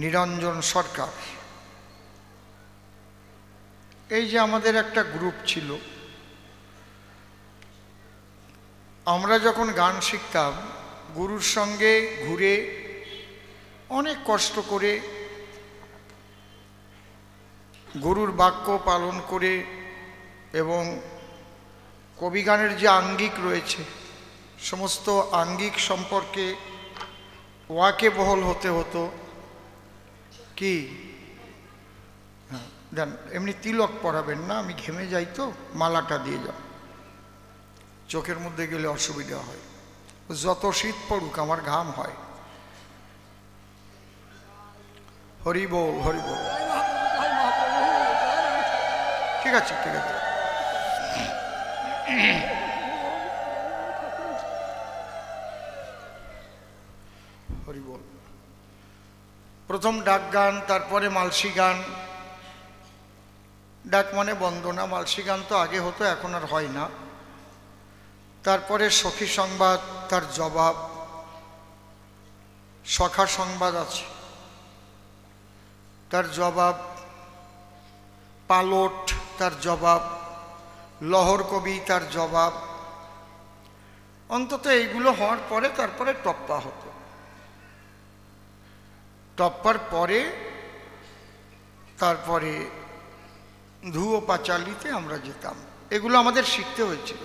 নিরঞ্জন সরকার। এই যে আমাদের একটা গ্রুপ ছিল, আমরা যখন গান শিখতাম গুরুর সঙ্গে ঘুরে অনেক কষ্ট করে গুরুর বাক্য পালন করে এবং কবিগানের যে আঙ্গিক রয়েছে সমস্ত আঙ্গিক সম্পর্কে ওয়াকিবহল হতে হতো। কি দেন এমনি তিলক পরাবেন না, আমি ঘেমে যাই তো, মালাটা দিয়ে যাও, চোখের মধ্যে গেলে অসুবিধা হয়, যত শীত পড়ুক আমার ঘাম হয়। হরি বল হরি বল। ঠিক আছে ঠিক আছে। হরি বল। প্রথম ডাক গান, তারপরে মালসি গান। ডাক মানে বন্দনা, মালসি গান তো আগে হতো, এখন আর হয় না। তারপরে সখী সংবাদ, তার জবাব, সখা সংবাদ আছে, তার জবাব, পালট তার জবাব, লহর কবি তার জবাব। অন্তত এইগুলো হওয়ার পরে তারপরে টপ্পা হতো। টপ্পার পরে তারপরে ধুয়ো পাঁচালিতে আমরা যেতাম। এগুলো আমাদের শিখতে হয়েছিল।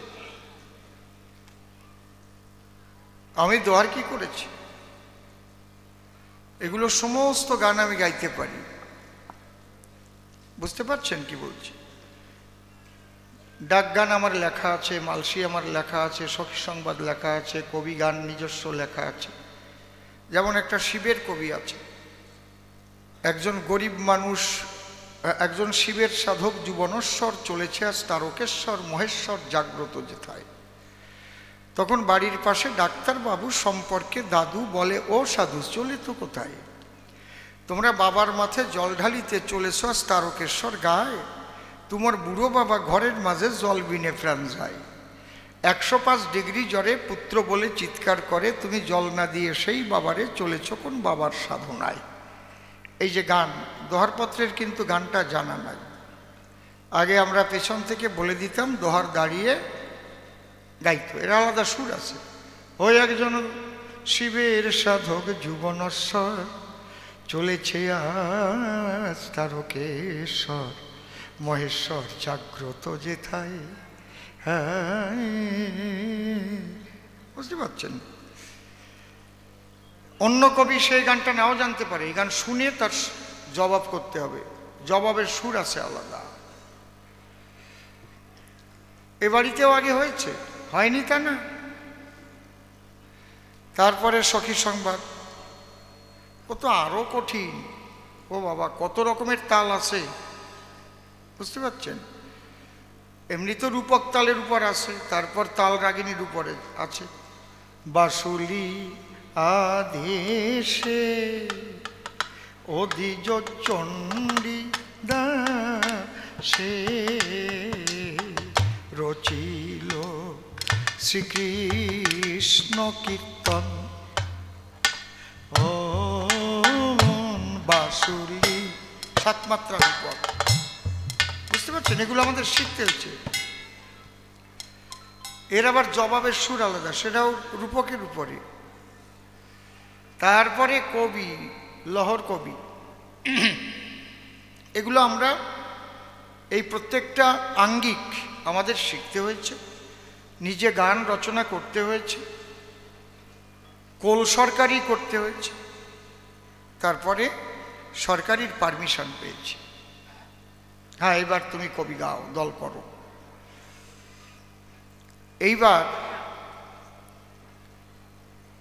আমি দোয়ার কি করেছি, এগুলো সমস্ত গান আমি গাইতে পারি। বুঝতে পারছেন কি বলছি? ডাক গান আমার লেখা আছে, মালসি আমার লেখা আছে, সখী সংবাদ লেখা আছে, কবি গান নিজস্ব লেখা আছে। যেমন একটা শিবের কবি আছে, একজন গরিব মানুষ, একজন শিবের সাধক যুবনেশ্বর চলেছে আজ তারকেশ্বর মহেশ্বর জাগ্রত যেথায়। তখন বাড়ির পাশে ডাক্তার বাবু সম্পর্কে দাদু বলে, ও সাধু চলে তো কোথায়? তোমরা বাবার মাথে জল ঢালিতে চলেছ আজ তারকেশ্বর গায়ে, তোমার বুড়ো বাবা ঘরের মাঝে জল বিনে প্রাণ যায়। 105 ডিগ্রি জ্বরে পুত্র বলে চিৎকার করে, তুমি জল না দিয়ে সেই বাবারে চলেছ কোন বাবার সাধনায়। এই যে গান, দোহারপত্রের কিন্তু গানটা জানা নাই। আগে আমরা পেছন থেকে বলে দিতাম, দোহার দাঁড়িয়ে গাইতো, এর আলাদা সুর আছে। ওই একজন শিবের সাধক যুবনেশ্বর চলেছে আজ তারকেশ্বর মহেশ্বর জাগ্রত যেথায়। হ্যাঁ, বুঝতে পারছেন? অন্য কবি সেই গানটা নাও জানতে পারে, এই গান শুনে তার জবাব করতে হবে, জবাবের সুর আছে আলাদা। এ বাড়িতেও আগে হয়েছে, হয়নি তা না। তারপরে সখী সংবাদ, ও তো আরো কঠিন। ও বাবা, কত রকমের তাল আছে, বুঝতে পারছেন? এমনি তো রূপক তালের উপর আছে, তারপর তাল রাগিনীর উপরে আছে। বাসুলি আদেশে অধিজ চণ্ডী দাসে রচিল শ্রীকৃষ্ণ কীর্তন। ও বাসুলি, সাত মাত্রা রূপক। বুঝতে পারছেন? এগুলো আমাদের শিখতে হচ্ছে। এর আবার জবাবের সুর আলাদা, সেটাও রূপকের উপরে। তারপরে কবি, লহর কবি, এগুলো আমরা এই প্রত্যেকটা আঙ্গিক আমাদের শিখতে হয়েছে, নিজে গান রচনা করতে হয়েছে, কোল সরকারি করতে হয়েছে, তারপরে সরকারির পারমিশন পেয়েছি। হ্যাঁ, এবার তুমি কবি গাও, দল করো। এইবার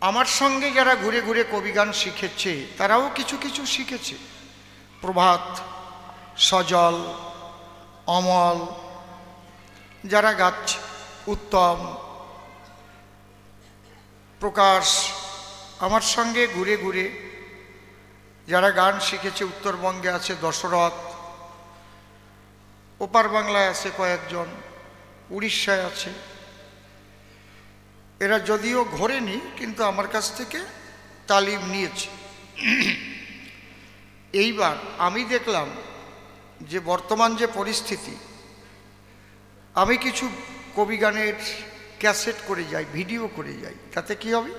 আমার সঙ্গে যারা ঘুরে ঘুরে কবি গান শিখেছে তারাও কিছু কিছু শিখেছে। প্রভাত, সজল, অমল যারা গাচ্ছে, উত্তম, প্রকাশ, আমার সঙ্গে ঘুরে ঘুরে যারা গান শিখেছে। উত্তরবঙ্গে আছে দশরথ, ওপার বাংলায় আছে কয়েকজন, উড়িষ্যায় আছে। এরা যদিও ঘোরেনি কিন্তু আমার কাছ থেকে তালিম নিয়েছে। এইবার আমি দেখলাম যে বর্তমান যে পরিস্থিতি, আমি কিছু কবিগানের ক্যাসেট করে যাই, ভিডিও করে যাই, তাতে কি হবে?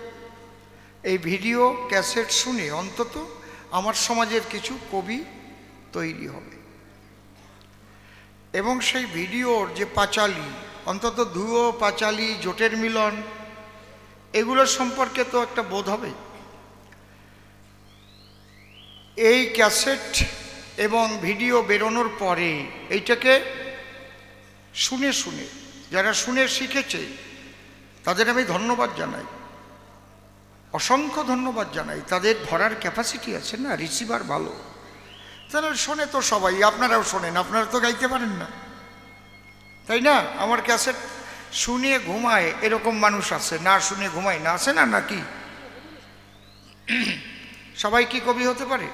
এই ভিডিও ক্যাসেট শুনে অন্তত আমার সমাজের কিছু কবি তৈরি হবে, এবং সেই ভিডিওর যে পাঁচালী, অন্তত ধুয়ো পাঁচালী, জোটের মিলন, এগুলো সম্পর্কে তো একটা বোধ হবে। এই ক্যাসেট এবং ভিডিও বেরোনোর পরে এইটাকে শুনে শুনে যারা শুনে শিখেছে তাদের আমি ধন্যবাদ জানাই, অসংখ্য ধন্যবাদ জানাই। তাদের ধরার ক্যাপাসিটি আছে না, রিসিভার ভালো, তারা শোনে তো সবাই, আপনারাও শোনেন, আপনারা তো গাইতে পারেন না, তাই না? আমার ক্যাসেট শুনে ঘুমায় এরকম মানুষ আছে, না শুনে ঘুমায় না, আছে না? নাকি সবাই কি কবি হতে পারে?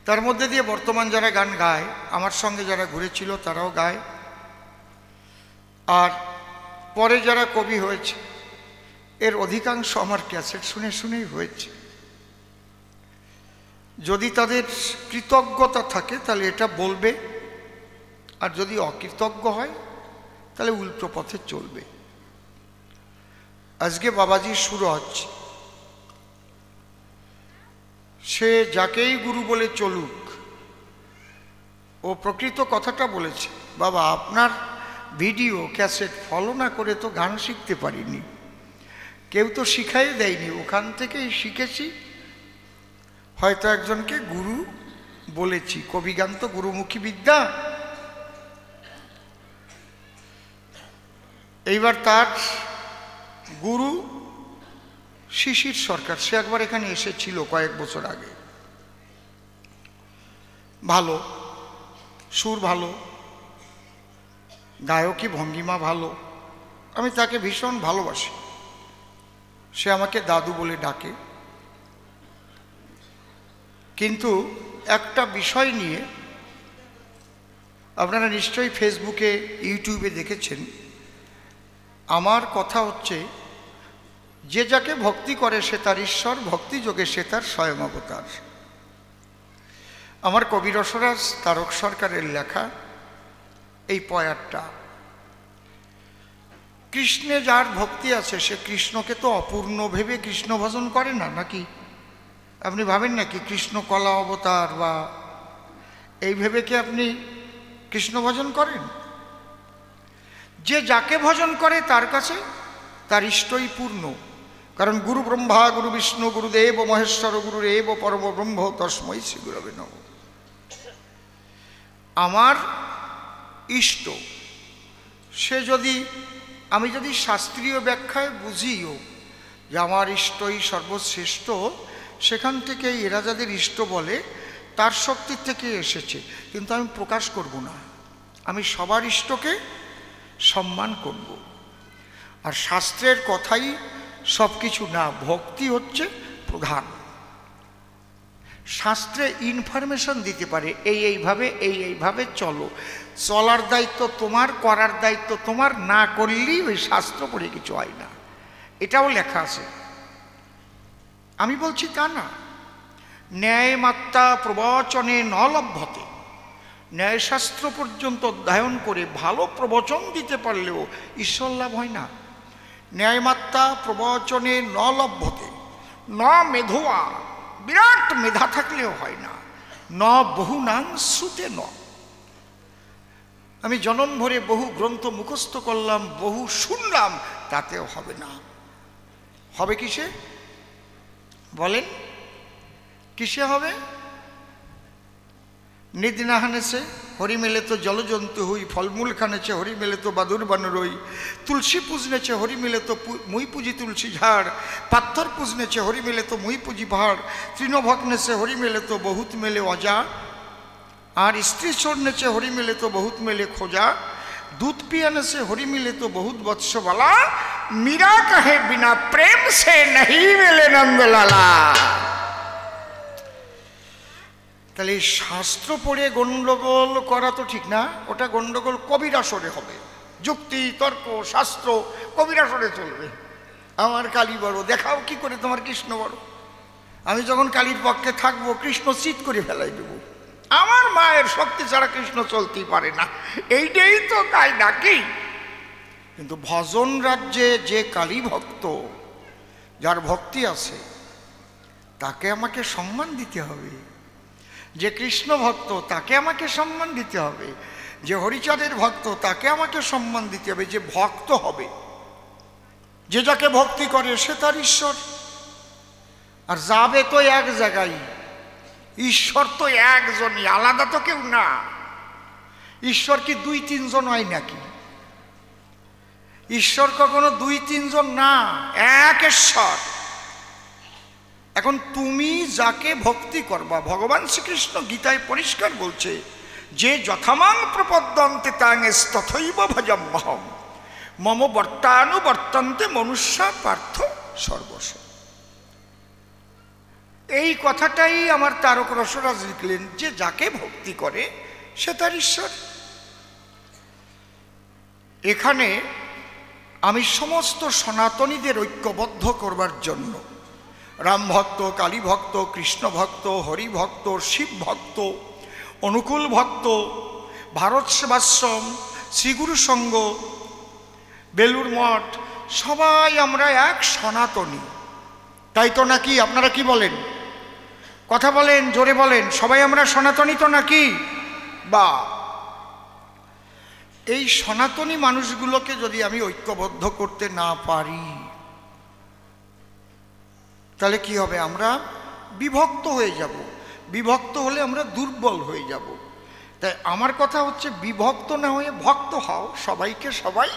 তার মধ্যে দিয়ে বর্তমান যারা গান গায়, আমার সঙ্গে যারা ঘুরেছিল তারাও গায়, আর পরে যারা কবি হয়েছে এর অধিকাংশ আমার ক্যাসেট শুনে শুনেই হয়েছে। যদি তাদের কৃতজ্ঞতা থাকে তাহলে এটা বলবে, আর যদি অকৃতজ্ঞ হয় তাহলে উল্টো পথে চলবে। আজকে বাবাজি সুরজ, সে যাকেই গুরু বলে চলুক, ও প্রকৃত কথাটা বলেছে, বাবা আপনার ভিডিও ক্যাসেট ফলো না করে তো গান শিখতে পারিনি, কেউ তো শিখাই দেয়নি, ওখান থেকেই শিখেছি, হয়তো একজনকে গুরু বলেছি। কবিগান তো গুরুমুখী বিদ্যা। এইবার তার গুরু শিশির সরকার, সে একবার এখানে এসেছিল কয়েক বছর আগে, ভালো সুর, ভালো গায়কী ভঙ্গিমা ভালো, আমি তাকে ভীষণ ভালোবাসি, সে আমাকে দাদু বলে ডাকে। কিন্তু একটা বিষয় নিয়ে আপনারা নিশ্চয়ই ফেসবুকে ইউটিউবে দেখেছেন, আমার কথা হচ্ছে যে যাকে ভক্তি করে সে তার ঈশ্বর, ভক্তি যোগে সে তার স্বয়ং অবতার। আমার কবি রসরাজ তারক সরকারের লেখা এই পয়ারটা, কৃষ্ণে যার ভক্তি আছে সে কৃষ্ণকে তো অপূর্ণ ভেবে কৃষ্ণ ভজন করে না, নাকি? আপনি ভাবেন নাকি কৃষ্ণ কলা অবতার বা এই ভেবে কি আপনি কৃষ্ণ ভজন করেন? যে যাকে ভজন করে তার কাছে তার ইষ্টই পূর্ণ, কারণ গুরু ব্রহ্মা গুরু বিষ্ণু গুরুদেব মহেশ্বর গুরুরেব পরম ব্রহ্ম তস্মৈ শ্রী গুরবে নমঃ। আমার ইষ্ট সে যদি, আমি যদি শাস্ত্রীয় ব্যাখ্যায় বুঝিও যে আমার ইষ্টই সর্বশ্রেষ্ঠ, সেখান থেকে এরা যাদের ইষ্ট বলে তার শক্তির থেকে এসেছে, কিন্তু আমি প্রকাশ করব না, আমি সবার ইষ্টকে সম্মান করব। আর শাস্ত্রের কথাই সব কিছু না, ভক্তি হচ্ছে প্রধান। শাস্ত্রে ইনফরমেশন দিতে পারে এইভাবে এইভাবে চলো, চলার দায়িত্ব তোমার, করার দায়িত্ব তোমার, না করলেই ওই শাস্ত্র পড়ে কিছু হয় না, এটাও লেখা আছে। আমি বলছি তা না, ন্যায়মাত্রা প্রবচনে ন লভ্যতে, ন্যায়শাস্ত্র পর্যন্ত অধ্যয়ন করে ভালো প্রবচন দিতে পারলেও ঈশ্বর লাভ হয় না। ন্যায়মাত্রা প্রবচনে ন লভ্যতে, ন মেধোয়া, বিরাট মেধা থাকলেও হয় না, ন বহুনাং শ্রুতে ন। আমি জনম ভরে বহু গ্রন্থ মুখস্থ করলাম, বহু শুনলাম, তাতেও হবে না। হবে কিসে বলেন? কিসে হবে? নিদ না হানেছে হরি মেলে তো জলজন্তু হই, ফলমূল খানেছে হরি মেলে তো বাদুর বানরই, তুলসী পুজনেছে হরি মেলে তো মুই পুজি তুলসী ঝাড়, পাথর পুজনেছে হরি মেলে তো মুই পুজি পাহাড়, তৃণভগ্নেছে হরি মেলে তো বহুত মেলে অজা, আর স্ত্রী छोड़नेছে হরি মেলে তো বহুত মেলে খোঁজা, दूध पियाने से हरि मिले तो बहुत वत्स वाला, मीरा कहे बिना प्रेम से नहीं मिले नंदलाला। তাহলে শাস্ত্র পড়ে গন্ডগোল করা তো ঠিক না, ওটা গন্ডগোল কবির আসরে হবে, যুক্তি তর্ক শাস্ত্র কবির আসরে চলবে। আমার কালী বড়, দেখাও কি করে তোমার কৃষ্ণ বড়, আমি যখন কালীর পক্ষে থাকবো কৃষ্ণ চিৎ করে ফেলাই দেব। আমার মায়ের শক্তি ছাড়া কৃষ্ণ চলতেই পারে না, এইটাই তো তাই নাকি? কিন্তু ভজন রাজ্যে যে কালী ভক্ত, যার ভক্তি আছে, তাকে আমাকে সম্মান দিতে হবে। যে কৃষ্ণ ভক্ত, তাকে আমাকে সম্মান দিতে হবে। যে হরিচাঁদের ভক্ত, তাকে আমাকে সম্মান দিতে হবে। যে ভক্ত হবে, যে যাকে ভক্তি করে, সে তার ঈশ্বর। আর যাবে তো এক জায়গায়, ঈশ্বর তো একজনই, আলাদা তো কেউ না। ঈশ্বর কি দুই তিনজন হয় নাকি? ঈশ্বর কখনো দুই তিনজন না, এক ঈশ্বর। এখন তুমি যাকে ভক্তি করবা, ভগবান শ্রীকৃষ্ণ গীতায় পরিষ্কার বলছে যে যথামাং প্রপদ্যন্তে তাং তথৈব ভজম্যহম মম বর্তানুবর্তন্তে মনুষ্যা পার্থ সর্বস্ব। এই কথাটাই আমার তারক রসরাজ লিখলেন, যে যাকে ভক্তি করে সে তার ঈশ্বর। এখানে আমি সমস্ত সনাতনীদের ঐক্যবদ্ধ করবার জন্য রাম ভক্ত, কালী ভক্ত, কৃষ্ণ ভক্ত, হরি ভক্ত, শিব ভক্ত, অনুকূল ভক্ত, ভারত সেবাশ্রম, শ্রীগুরু সংঘ, বেলুর মঠ, সবাই আমরা এক সনাতনী, তাই তো নাকি? আপনারা কি বলেন? কথা বলেন, জোরে বলেন। সবাই আমরা সনাতনী তো নাকি? বা এই সনাতনী মানুষগুলোকে যদি আমি ঐক্যবদ্ধ করতে না পারি, তাহলে কি হবে? আমরা বিভক্ত হয়ে যাব। বিভক্ত হলে আমরা দুর্বল হয়ে যাব। তাই আমার কথা হচ্ছে, বিভক্ত না হয়ে ভক্ত হও, সবাইকে সবাই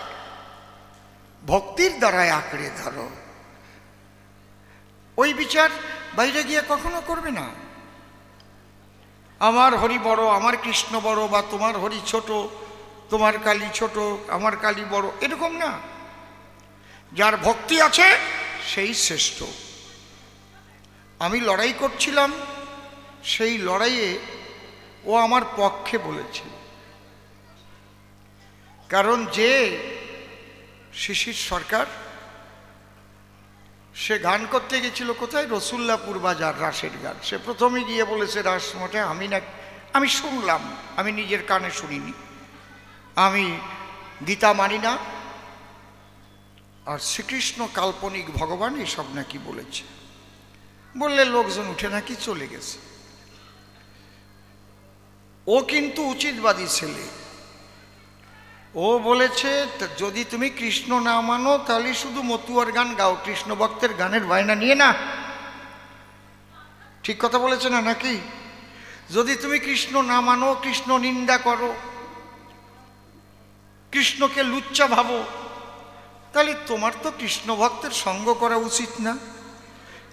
ভক্তির দ্বারায় আঁকড়ে ধরো। ওই বিচার বাইরে গিয়ে কখনো করবে না, আমার হরি বড়, আমার কৃষ্ণ বড়, বা তোমার হরি ছোট, তোমার কালী ছোট, আমার কালী বড়, এরকম না। যার ভক্তি আছে সেই শ্রেষ্ঠ। আমি লড়াই করছিলাম, সেই লড়াইয়ে ও আমার পক্ষে বলেছে। কারণ যে শিশির সরকার, সে গান করতে গেছিল কোথায়? রসুল্লাপুর বাজার, রাসের গান। সে প্রথমে গিয়ে বলেছে রাস মঠে, আমি শুনলাম, আমি নিজের কানে শুনিনি, আমি গীতা মানি না, আর শ্রীকৃষ্ণ কাল্পনিক ভগবান, এসব নাকি বলেছে। বললে লোকজন উঠে নাকি চলে গেছে। ও কিন্তু উচিতবাদী ছেলে। ও বলেছে যদি তুমি কৃষ্ণ না মানো তাহলে শুধু মতুয়ার গান গাও, কৃষ্ণ ভক্তের গানের বায়না নিয়ে না। ঠিক কথা বলেছে না নাকি? যদি তুমি কৃষ্ণ না মানো, কৃষ্ণ নিন্দা করো, কৃষ্ণকে লুচ্চা ভাবো, তাহলে তোমার তো কৃষ্ণ ভক্তের সঙ্গ করা উচিত না।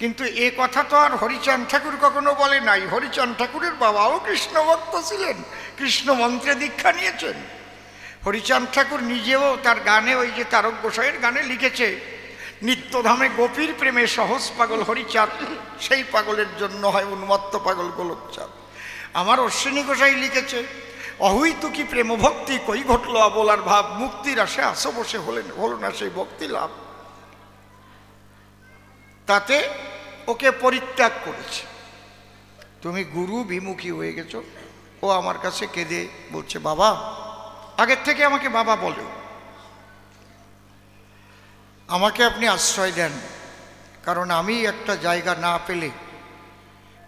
কিন্তু এ কথা তো আর হরিচাঁদ ঠাকুর কখনো বলে নাই। হরিচাঁদ ঠাকুরের বাবাও কৃষ্ণ ভক্ত ছিলেন, কৃষ্ণ মন্ত্রে দীক্ষা নিয়েছেন। হরিচাঁদ ঠাকুর নিজেও তার গানে, ওই যে তারক গোসাইয়ের গানে লিখেছে, নিত্যধামে গোপীর প্রেমে সহজ পাগল হরিচাঁদ, সেই পাগলের জন্য হয় উন্মত্ত পাগল গোলকচাঁদ। আমার অশ্বিনী গোসাই লিখেছে, অহৈতু কি প্রেম ভক্তি কই ঘটল অবলার ভাব, মুক্তির আসে আসো বসে হলো না সেই ভক্তি লাভ। তাতে ওকে পরিত্যাগ করেছে। তুমি গুরু বিমুখী হয়ে গেছো। ও আমার কাছে কেঁদে বলছে, বাবা, আগের থেকে আমাকে বাবা বলে, আমাকে আপনি আশ্রয় দেন, কারণ আমি একটা জায়গা না পেলে,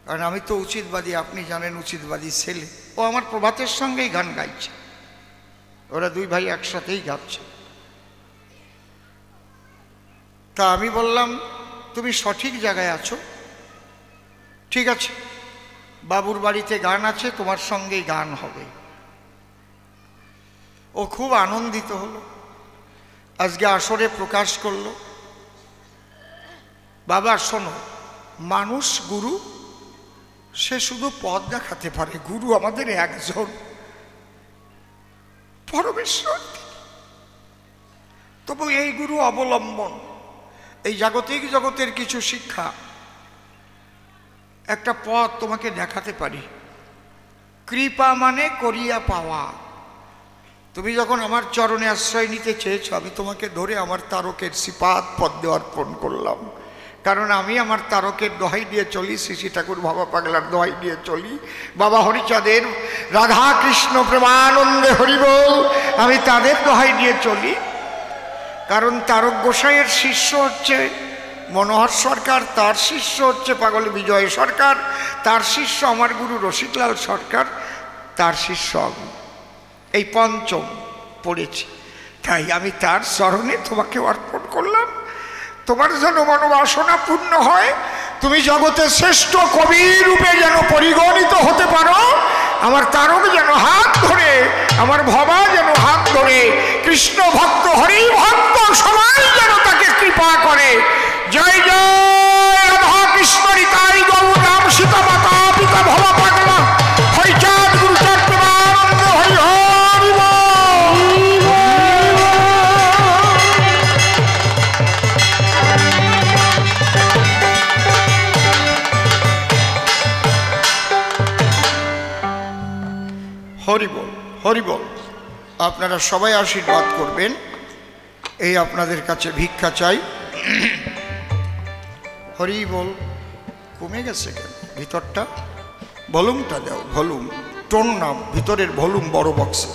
কারণ আমি তো উচিতবাদী, আপনি জানেন উচিতবাদী ছেলে। ও আমার প্রভাতের সঙ্গেই গান গাইছে, ওরা দুই ভাই একসাথেই গাচ্ছে। তা আমি বললাম, তুমি সঠিক জায়গায় আছো, ঠিক আছে, বাবুর বাড়িতে গান আছে, তোমার সঙ্গেই গান হবে। ও খুব আনন্দিত হলো, আজকে আসরে প্রকাশ করলো। বাবা শোনো, মানুষ গুরু, সে শুধু পথ দেখাতে পারে, গুরু আমাদের একজন, পরমেশ্বর। তবু এই গুরু অবলম্বন, এই জাগতিক জগতের কিছু শিক্ষা, একটা পথ তোমাকে দেখাতে পারি। কৃপা মানে করিয়া পাওয়া। তুমি যখন আমার চরণে আশ্রয় নিতে চেয়েছ, আমি তোমাকে ধরে আমার তারকের শ্রীপাদ পদ্মে অর্পণ করলাম। কারণ আমি আমার তারকের দোহাই দিয়ে চলি, শ্রী ঠাকুর বাবা পাগলার দোহাই দিয়ে চলি, বাবা হরিচাঁদের রাধা কৃষ্ণ প্রেমানন্দে হরিবোল, আমি তাদের দোহাই দিয়ে চলি। কারণ তারক গোসাইয়ের শিষ্য হচ্ছে মনোহর সরকার, তার শিষ্য হচ্ছে পাগল বিজয় সরকার, তার শিষ্য আমার গুরু রসিকলাল সরকার, তার শিষ্য আমি। এই পঞ্চম পড়েছি, তাই আমি তার চরণে তোমাকে অর্পণ করলাম। তোমার যেন মনোবাসনা পূর্ণ হয়, তুমি জগতের শ্রেষ্ঠ কবি রূপে যেন পরিগণিত হতে পারো। আমার তারক যেন হাত ধরে, আমার ভবা যেন হাত ধরে, কৃষ্ণ ভক্ত হরি ভক্ত সবাই যেন তাকে কৃপা করে। জয় জয় রাধা কৃষ্ণ নিতাই গৌর রাম সীতা মাতা পিতা ভবা পাগলা হরিচাঁদ গুরুচাঁদ প্রেমানন্দ হরি হরি বল। হরিবল হরিবল। আপনারা সবাই আশীর্বাদ করবেন, এই আপনাদের কাছে ভিক্ষা চাই। হরিবল। কমে গেছে কেন ভিতরটা? ভলিউমটা দাও, ভলিউম, টোন নাম ভিতরের ভলিউম বড় বক্সে।